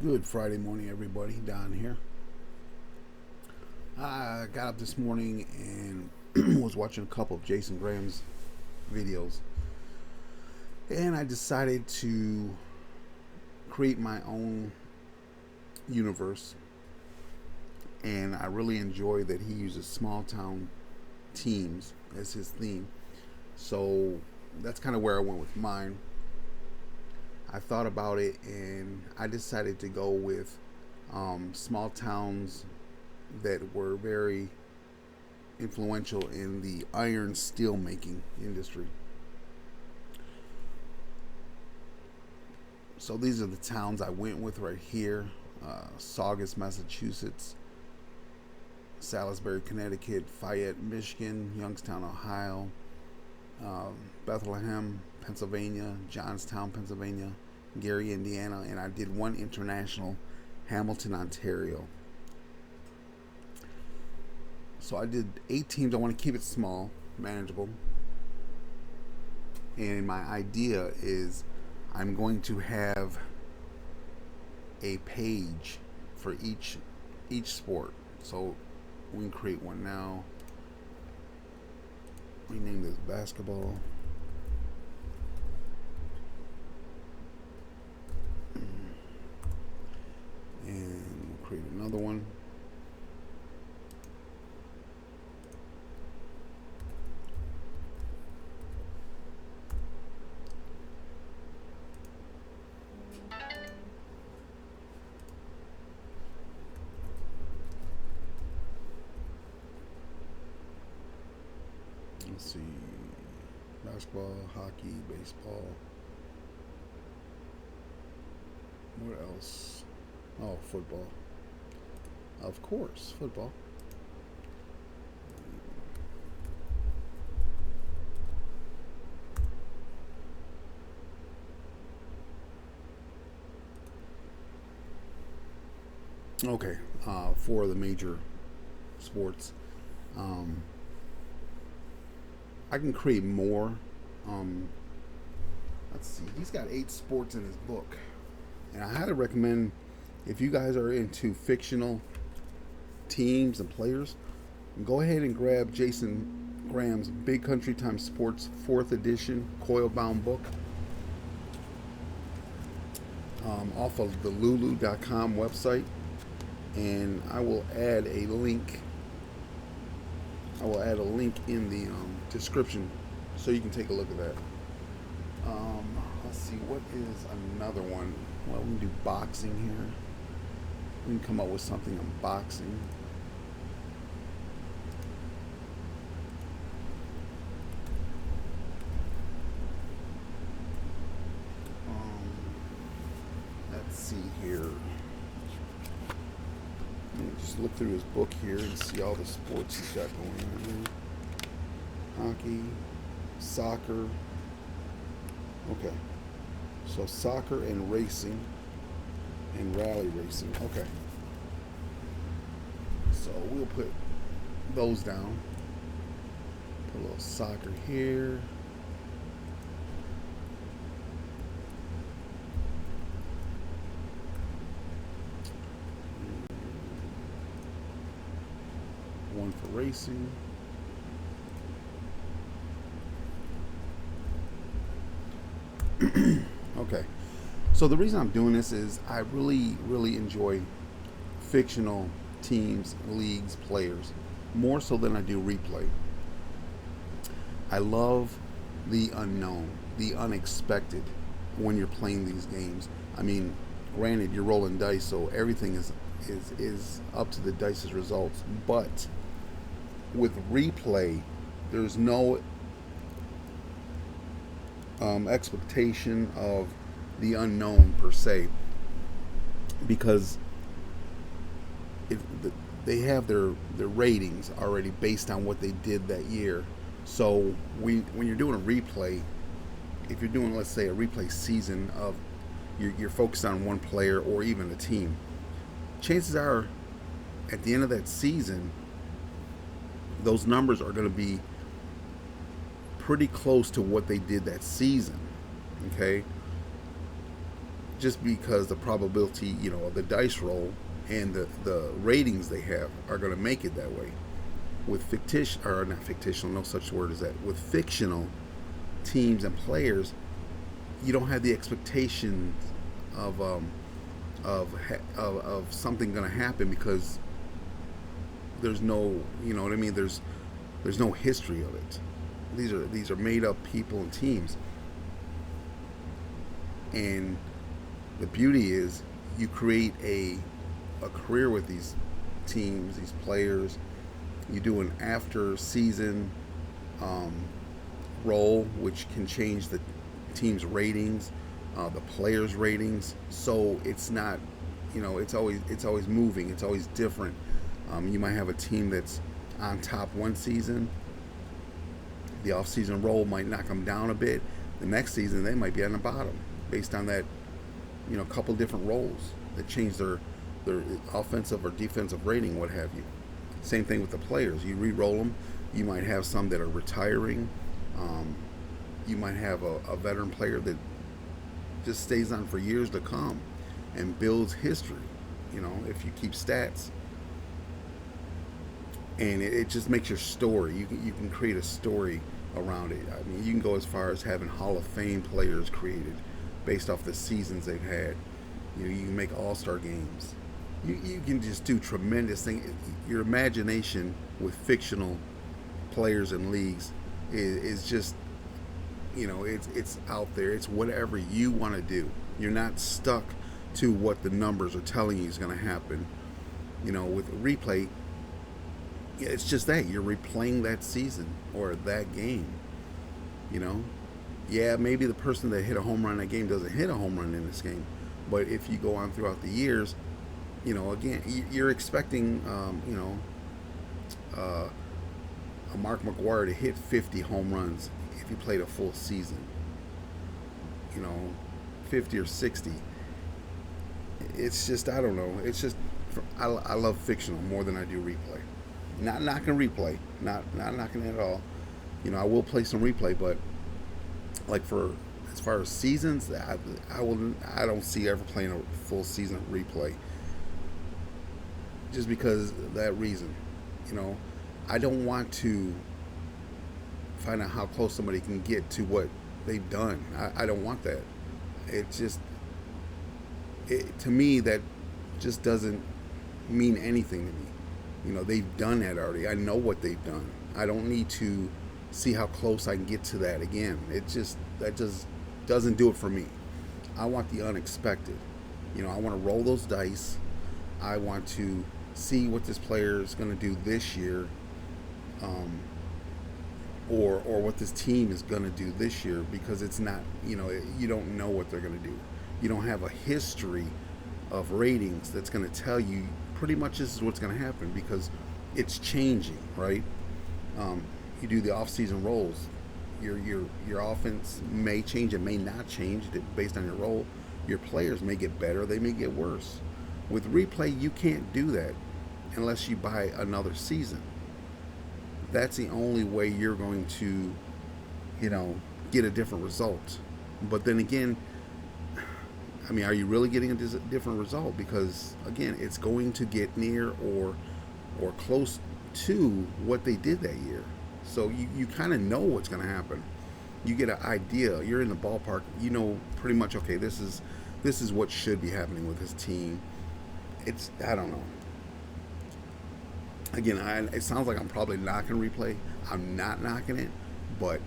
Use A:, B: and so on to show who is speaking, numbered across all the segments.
A: Good Friday morning, everybody. Don here. I got up this morning and was watching a couple of Jason Graham's videos, and I decided to create my own universe. And I really enjoy that he uses small town teams as his theme. So that's kind of where I went with mine. I thought about it and I decided to go with small towns that were very influential in the iron steel making industry. So these are the towns I went with right here: Saugus, Massachusetts; Salisbury, Connecticut; Fayette, Michigan; Youngstown, Ohio; Bethlehem, Pennsylvania; Johnstown, Pennsylvania; Gary, Indiana; and I did one international: Hamilton, Ontario. So I did 8 teams. I want to keep it small, manageable. And my idea is I'm going to have a page for each sport. So we can create one now. Rename this basketball. And we'll create another one. Let's see. Basketball, hockey, baseball. What else? Oh, football. Of course, football. Okay, for the major sports. Um, I can create more. Um, let's see. He's got 8 sports in his book. And I highly recommend, if you guys are into fictional teams and players, go ahead and grab Jason Graham's Big Country Time Sports 4th edition coil bound book off of the lulu.com website. And I will add a link. In the description so you can take a look at that. Let's see, what is another one? Well, we can do boxing here. We can come up with something on boxing. Um, let's see here. Just look through his book here and see all the sports he's got going on here. Hockey, soccer. Okay. So soccer and racing and rally racing. Okay. So we'll put those down. Put a little soccer here. One for racing. Okay. So the reason I'm doing this is I really, really enjoy fictional teams, leagues, players, more so than I do replay. I love the unknown, the unexpected when you're playing these games. I mean, granted, you're rolling dice, so everything is up to the dice's results. But with replay, there's no expectation of the unknown per se, because if they have their ratings already based on what they did that year. So when you're doing a replay, if you're doing, let's say, a replay season of you're focused on one player or even a team, chances are at the end of that season those numbers are going to be pretty close to what they did that season. Okay, just because the probability, of the dice roll and the ratings they have are going to make it that way. With fictitious, or not fictional, no such word as that. With fictional teams and players, you don't have the expectations of of something going to happen, because there's no, you know what I mean. There's no history of it. These are made up people and teams, and the beauty is you create a career with these teams, these players. You do an after season role, which can change the team's ratings, the players' ratings. So it's not, it's always moving. It's always different. You might have a team that's on top one season. The off-season role might knock them down a bit. The next season they might be on the bottom, based on that, couple different roles that change their offensive or defensive rating, what have you. Same thing with the players. You re-roll them. You might have some that are retiring. You might have a veteran player that just stays on for years to come and builds history, if you keep stats. And it just makes your story. You can create a story around it. I mean, you can go as far as having Hall of Fame players created based off the seasons they've had. You can make all-star games. You can just do tremendous things. Your imagination with fictional players and leagues is just, it's out there. It's whatever you want to do. You're not stuck to what the numbers are telling you is going to happen. With replay, it's just that you're replaying that season or that game. Yeah, maybe the person that hit a home run in that game doesn't hit a home run in this game, but if you go on throughout the years, again, you're expecting, a Mark McGwire to hit 50 home runs if he played a full season. 50 or 60. It's just, I don't know. It's just, I love fictional more than I do replay. Not knocking replay, not knocking it at all. I will play some replay, but like as far as seasons, I don't see ever playing a full season of replay. Just because of that reason, I don't want to find out how close somebody can get to what they've done. I don't want that. To me, that just doesn't mean anything to me. They've done that already. I know what they've done. I don't need to see how close I can get to that again. That just doesn't do it for me. I want the unexpected. I want to roll those dice. I want to see what this player is going to do this year, or what this team is going to do this year, because it's not, you don't know what they're going to do. You don't have a history of ratings that's going to tell you pretty much this is what's going to happen, because it's changing, right? You do the off-season roles. Your offense may change, it may not change based on your role. Your players may get better, they may get worse. With replay, you can't do that unless you buy another season. That's the only way you're going to, get a different result. But then again, I mean, are you really getting a different result? Because again, it's going to get near or close to what they did that year. So you kind of know what's going to happen. You get an idea. You're in the ballpark. Pretty much, okay, this is what should be happening with this team. I don't know. Again, it sounds like I'm probably knocking replay. I'm not knocking it, but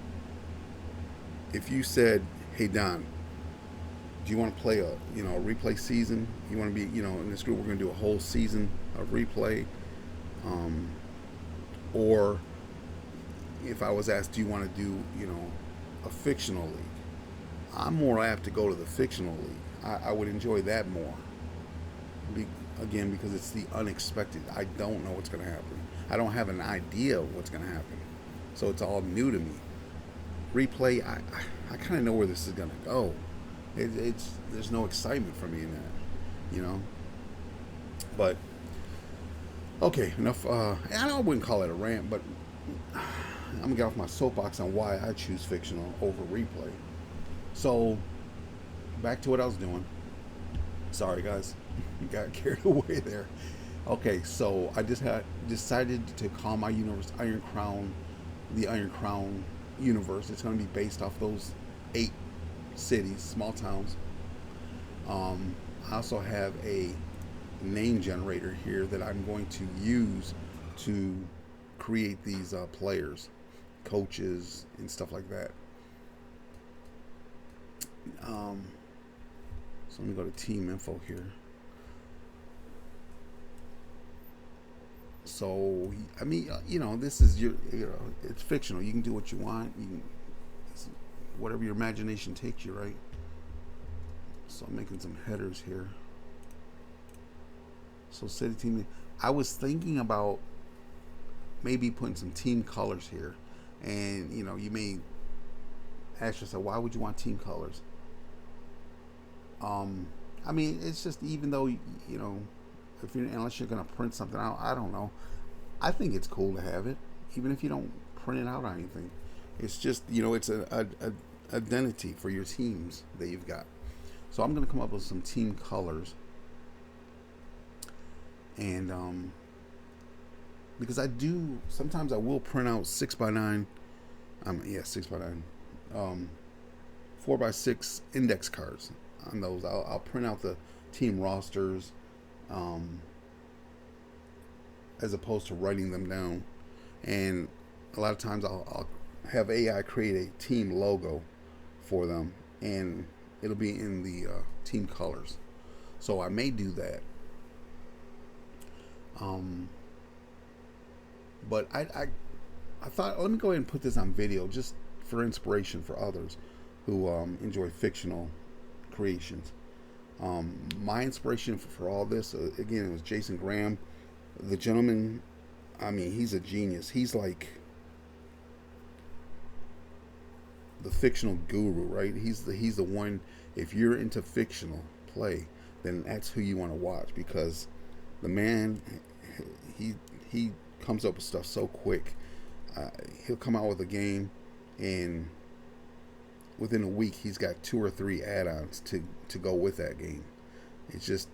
A: if you said, "Hey Don, do you want to play a replay season? You want to be in this group? We're going to do a whole season of replay," or if I was asked, "Do you want to do a fictional league?" I'm more apt to go to the fictional league. I would enjoy that more. Again, because it's the unexpected. I don't know what's going to happen. I don't have an idea of what's going to happen. So it's all new to me. Replay, I kind of know where this is going to go. There's no excitement for me in that, But, okay, enough. I wouldn't call it a rant, but I'm going to get off my soapbox on why I choose fictional over replay. So, back to what I was doing. Sorry, guys, you got carried away there. Okay, so I just had decided to call my universe Iron Crown, the Iron Crown universe. It's going to be based off those 8 cities, small towns. I also have a name generator here that I'm going to use to create these players, coaches, and stuff like that. Um, so let me go to team info here. So I mean, this is it's fictional. You can do what you want. You can, whatever your imagination takes you, right? So I'm making some headers here. So city team. I was thinking about maybe putting some team colors here, and you may ask yourself, why would you want team colors? Um, I mean, it's just, even though if you unless you're gonna print something out, I don't know. I think it's cool to have it, even if you don't print it out or anything. It's just it's a identity for your teams that you've got. So I'm gonna come up with some team colors, and because I do sometimes I will print out 6x9. Yeah, 6x9. 4x6 index cards on those. I'll print out the team rosters, um, as opposed to writing them down. And a lot of times I'll have AI create a team logo for them, and it'll be in the team colors. So I may do that. Um, but I thought, let me go ahead and put this on video just for inspiration for others who enjoy fictional creations. My inspiration for all this, again, it was Jason Graham. The gentleman, I mean, he's a genius. He's like the fictional guru, right? He's the one. If you're into fictional play, then that's who you want to watch, because the man, he comes up with stuff so quick. He'll come out with a game, and within a week he's got 2 or 3 add-ons to go with that game. It's just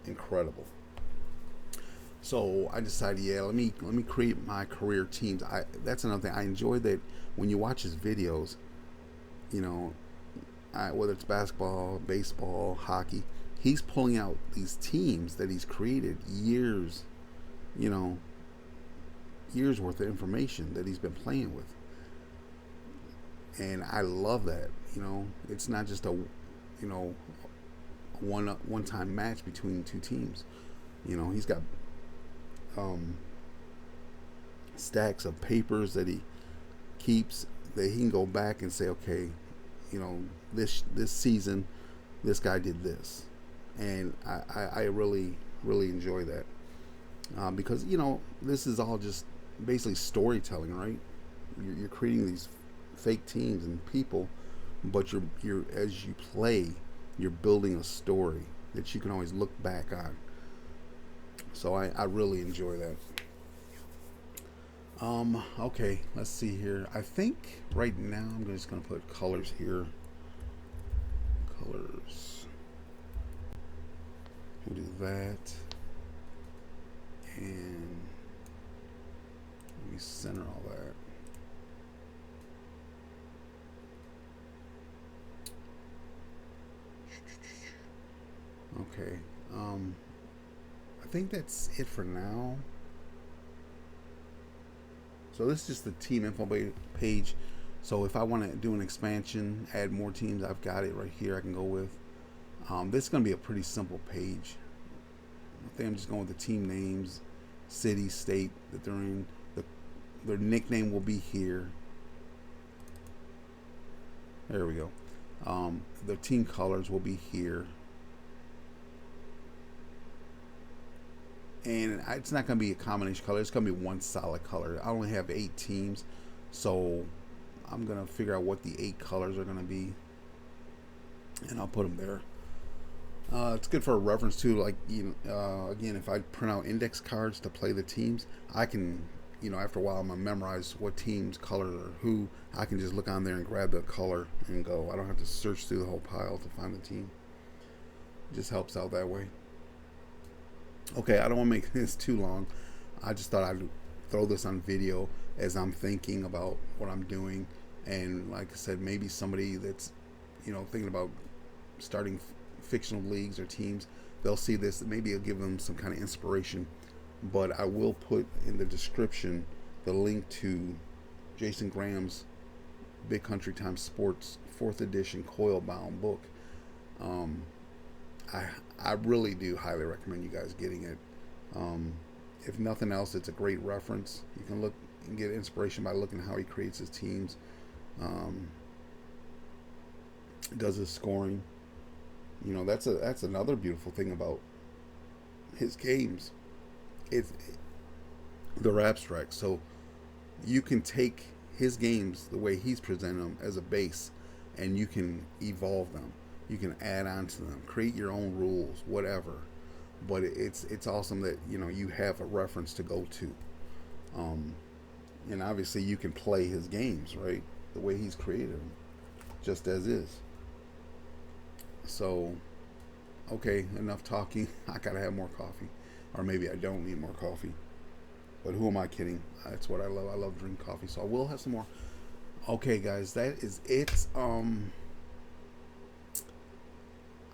A: incredible. So I decided, yeah, let me create my career teams. That's another thing. I enjoy that when you watch his videos, whether it's basketball, baseball, hockey, he's pulling out these teams that he's created you know, years worth of information that he's been playing with. And I love that. It's not just a one time match between 2 teams. He's got stacks of papers that he keeps, that he can go back and say, okay, this season this guy did this. And I really enjoy that, because this is all just basically storytelling, right? You're creating these fake teams and people, but you're as you play, you're building a story that you can always look back on. So I really enjoy that. Okay, let's see here. I think right now I'm just gonna put colors here. Colors. We'll do that. And let me center all that. Okay. I think that's it for now. So this is just the team info page. So if I want to do an expansion, add more teams, I've got it right here I can go with. This is going to be a pretty simple page. I think I'm just going with the team names, city, state that they're in. Their nickname will be here. There we go. The team colors will be here. And it's not going to be a combination color. It's going to be one solid color. I only have 8 teams, so I'm going to figure out what the 8 colors are going to be, and I'll put them there. It's good for a reference too. Like, again, if I print out index cards to play the teams, I can, after a while, I'm gonna memorize what teams, color, or who. I can just look on there and grab the color and go. I don't have to search through the whole pile to find the team. Just helps out that way. Okay, I don't want to make this too long. I just thought I'd throw this on video as I'm thinking about what I'm doing, and like I said, maybe somebody that's thinking about starting fictional leagues or teams, they'll see this. Maybe it'll give them some kind of inspiration. But I will put in the description the link to Jason Graham's Big Country Time Sports 4th edition coil bound book. Um, I really do highly recommend you guys getting it. Um, if nothing else, it's a great reference. You can look and get inspiration by looking at how he creates his teams, um, does his scoring. That's another beautiful thing about his games. It's they're abstract, so you can take his games the way he's presented them as a base, and you can evolve them. You can add on to them, create your own rules, whatever. But it's awesome that you have a reference to go to, um, and obviously you can play his games right the way he's created them, just as is. So, okay, enough talking. I gotta have more coffee, or maybe I don't need more coffee. But who am I kidding? That's what I love. I love drinking coffee, so I will have some more. Okay, guys, that is it.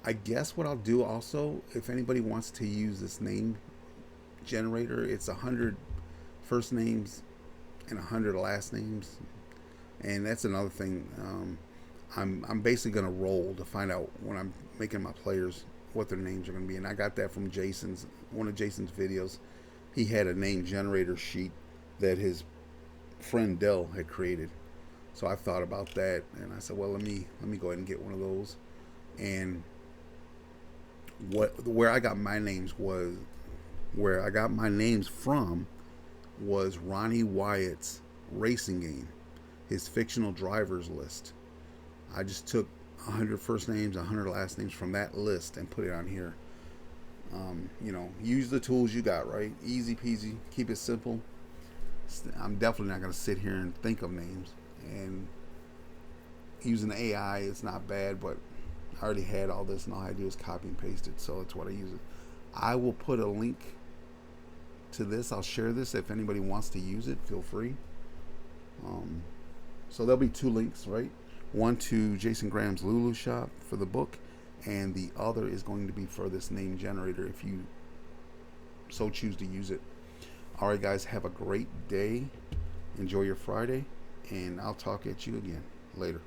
A: I guess what I'll do also, if anybody wants to use this name generator, it's 100 first names and 100 last names, and that's another thing. I'm basically gonna roll to find out when I'm making my players what their names are gonna be, and I got that from one of Jason's videos. He had a name generator sheet that his friend Dell had created. So I thought about that, and I said, well, let me go ahead and get one of those. And where I got my names from was Ronnie Wyatt's racing game, his fictional drivers list. I just took 100 first names, 100 last names from that list and put it on here. Use the tools you got, right? Easy peasy, keep it simple. I'm definitely not going to sit here and think of names. And using the AI, it's not bad, but I already had all this, and all I do is copy and paste it, so that's what I use it. I will put a link to this. I'll share this if anybody wants to use it. Feel free. So there'll be two links, right? One to Jason Graham's Lulu shop for the book, and the other is going to be for this name generator if you so choose to use it. All right, guys, have a great day. Enjoy your Friday, and I'll talk at you again later.